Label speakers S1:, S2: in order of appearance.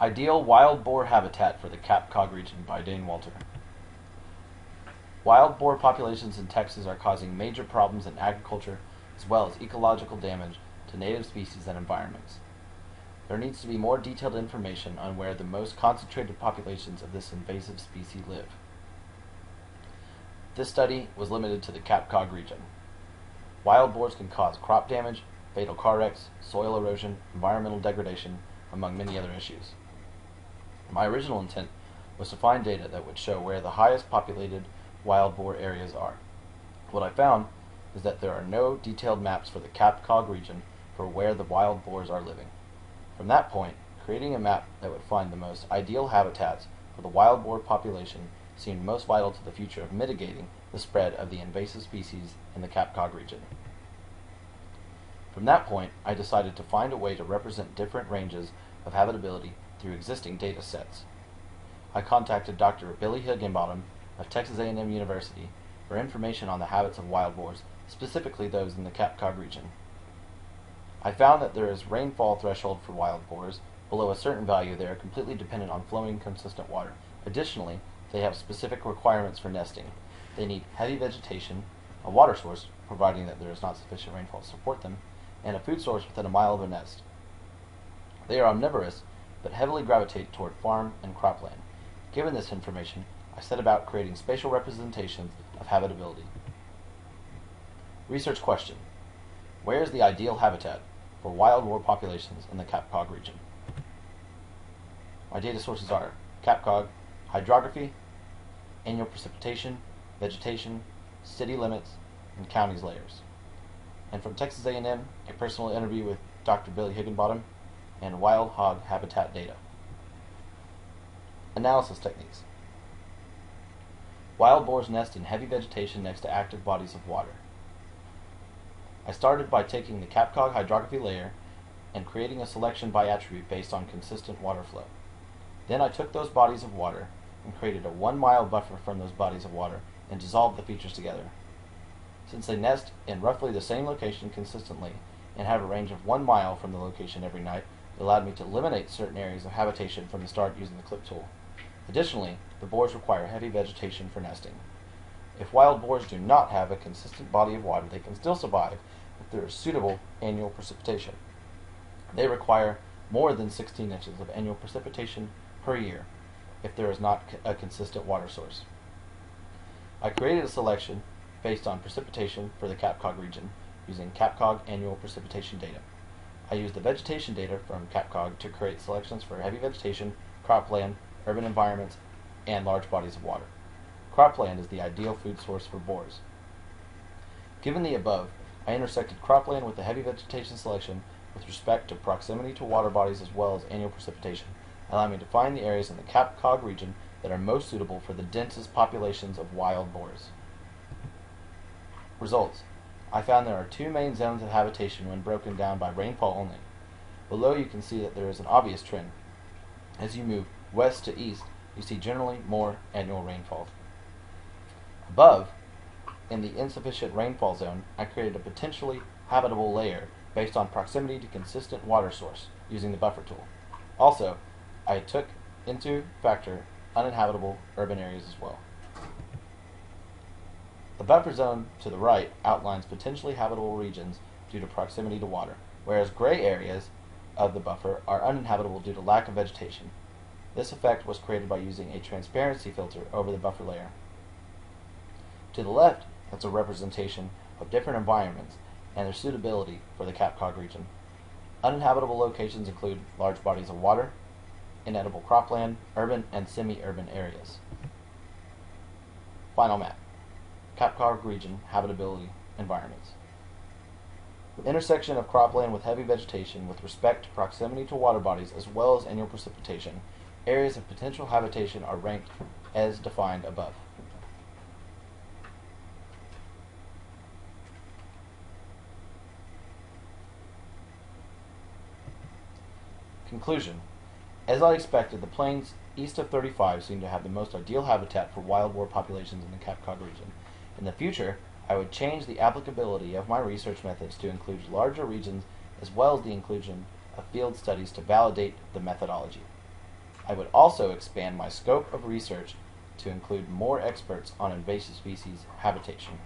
S1: Ideal Wild Boar Habitat for the CAPCOG Region by Dane Walter. Wild boar populations in Texas are causing major problems in agriculture as well as ecological damage to native species and environments. There needs to be more detailed information on where the most concentrated populations of this invasive species live. This study was limited to the CAPCOG region. Wild boars can cause crop damage, fatal car wrecks, soil erosion, environmental degradation, among many other issues. My original intent was to find data that would show where the highest populated wild boar areas are. What I found is that there are no detailed maps for the CAPCOG region for where the wild boars are living. From that point, creating a map that would find the most ideal habitats for the wild boar population seemed most vital to the future of mitigating the spread of the invasive species in the CAPCOG region. From that point, I decided to find a way to represent different ranges of habitability through existing data sets. I contacted Dr. Billy Higginbottom of Texas A&M University for information on the habits of wild boars, specifically those in the CAPCOG region. I found that there is rainfall threshold for wild boars. Below a certain value, they are completely dependent on flowing, consistent water. Additionally, they have specific requirements for nesting. They need heavy vegetation, a water source, providing that there is not sufficient rainfall to support them, and a food source within a mile of a nest. They are omnivorous, but heavily gravitate toward farm and cropland. Given this information, I set about creating spatial representations of habitability. Research question: where is the ideal habitat for wild boar populations in the CAPCOG region? My data sources are CAPCOG, hydrography, annual precipitation, vegetation, city limits, and counties layers. And from Texas A&M, a personal interview with Dr. Billy Higginbottom, and wild hog habitat data. Analysis techniques. Wild boars nest in heavy vegetation next to active bodies of water. I started by taking the CAPCOG hydrography layer and creating a selection by attribute based on consistent water flow. Then I took those bodies of water and created a 1 mile buffer from those bodies of water and dissolved the features together. Since they nest in roughly the same location consistently and have a range of 1 mile from the location every night, it allowed me to eliminate certain areas of habitation from the start using the clip tool. Additionally, the boars require heavy vegetation for nesting. If wild boars do not have a consistent body of water, they can still survive if there is suitable annual precipitation. They require more than 16 inches of annual precipitation per year if there is not a consistent water source. I created a selection based on precipitation for the CAPCOG region using CAPCOG annual precipitation data. I used the vegetation data from CAPCOG to create selections for heavy vegetation, cropland, urban environments, and large bodies of water. Cropland is the ideal food source for boars. Given the above, I intersected cropland with the heavy vegetation selection with respect to proximity to water bodies as well as annual precipitation, allowing me to find the areas in the CAPCOG region that are most suitable for the densest populations of wild boars. Results. I found there are 2 main zones of habitation when broken down by rainfall only. Below you can see that there is an obvious trend. As you move west to east, you see generally more annual rainfall. Above, in the insufficient rainfall zone, I created a potentially habitable layer based on proximity to consistent water source using the buffer tool. Also, I took into factor uninhabitable urban areas as well. The buffer zone to the right outlines potentially habitable regions due to proximity to water, whereas gray areas of the buffer are uninhabitable due to lack of vegetation. This effect was created by using a transparency filter over the buffer layer. To the left, that's a representation of different environments and their suitability for the CAPCOG region. Uninhabitable locations include large bodies of water, inedible cropland, urban and semi-urban areas. Final map. CAPCOG region habitability environments. The intersection of cropland with heavy vegetation with respect to proximity to water bodies as well as annual precipitation, areas of potential habitation are ranked as defined above. Conclusion. As I expected, the plains east of 35 seem to have the most ideal habitat for wild boar populations in the CAPCOG region. In the future, I would change the applicability of my research methods to include larger regions as well as the inclusion of field studies to validate the methodology. I would also expand my scope of research to include more experts on invasive species habitation.